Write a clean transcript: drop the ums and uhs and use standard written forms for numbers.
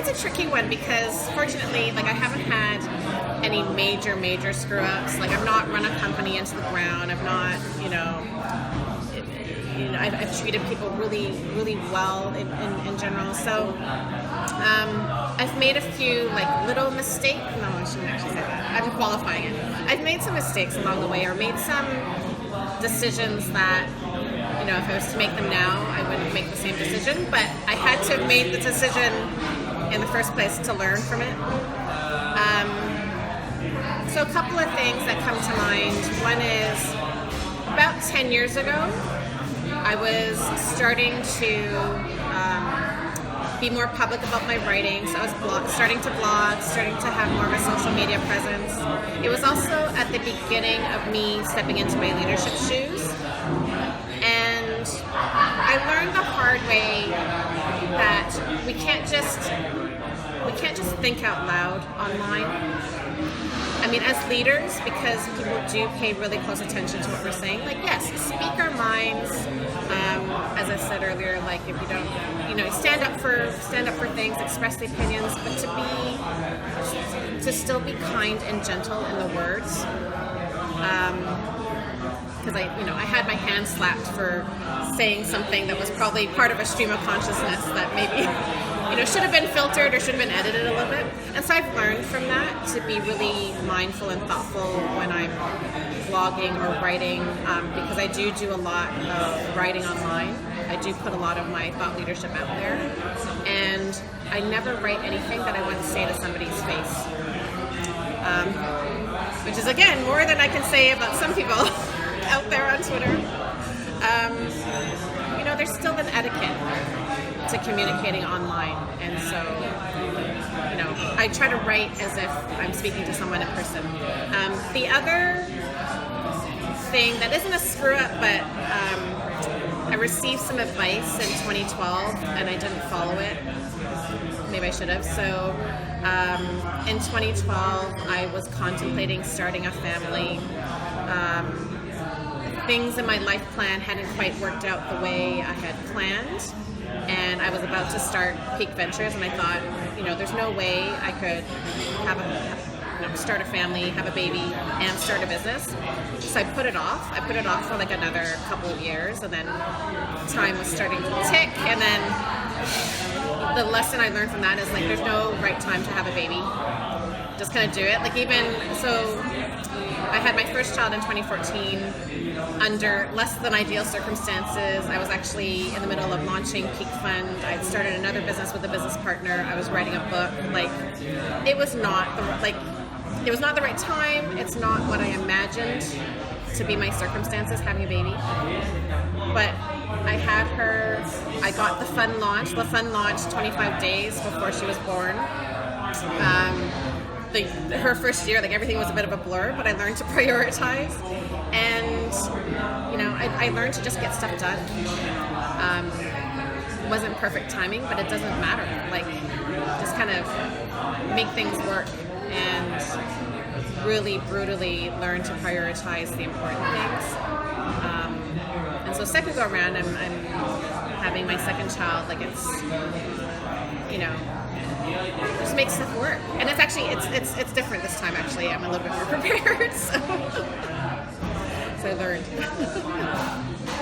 It's a tricky one because fortunately, like, I haven't had any major screw-ups. Like, I've not run a company into the ground. I've not, I've treated people really well in general. So I've made a few like little mistakes. No, I shouldn't actually say that. I'm qualifying it. I've made some mistakes along the way, or made some decisions that, if I was to make them now, I wouldn't make the same decision. But I had to have made the decision in the first place to learn from it. So a couple of things that come to mind. One is about 10 years ago, I was starting to be more public about my writing. So I was starting to blog, starting to have more of a social media presence. It was also at the beginning of me stepping into my leadership shoes. And I learned the hard way that we can't just think out loud online. I mean, as leaders, because people do pay really close attention to what we're saying, like, yes, speak our minds. As I said earlier, like, if you don't, stand up for things, express the opinions, but to still be kind and gentle in the words. Because I had my hand slapped for saying something that was probably part of a stream of consciousness that maybe should have been filtered or should have been edited a little bit. And so I've learned from that to be really mindful and thoughtful when I'm blogging or writing, because I do a lot of writing online. I do put a lot of my thought leadership out there, and I never write anything that I wouldn't say to somebody's face, which is, again, more than I can say about some people out there on Twitter. There's still an etiquette to communicating online, and so I try to write as if I'm speaking to someone in person. The other thing that isn't a screw up, but I received some advice in 2012 and I didn't follow it. Maybe I should have. So in 2012 I was contemplating starting a family. Things in my life plan hadn't quite worked out the way I had planned, and I was about to start Pique Ventures, and I thought, there's no way I could start a family, have a baby, and start a business. So I put it off. I put it off for like another couple of years, and then time was starting to tick, and then the lesson I learned from that is, like, there's no right time to have a baby. Just kind of do it. Like, even so, I had my first child in 2014 under less than ideal circumstances. I was actually in the middle of launching Pique Fund. I'd started another business with a business partner. I was writing a book. Like, it was not the right time. It's not what I imagined to be my circumstances, having a baby. But I had her. I got the fund launched. The fund launched 25 days before she was born. Her first year, like, everything was a bit of a blur, but I learned to prioritize, and I learned to just get stuff done. It wasn't perfect timing, but it doesn't matter. Like, just kind of make things work and really brutally learn to prioritize the important things. And so second go around, I'm having my second child. Like, it's just make stuff work, and it's actually it's different this time. Actually, I'm a little bit more prepared, so I learned.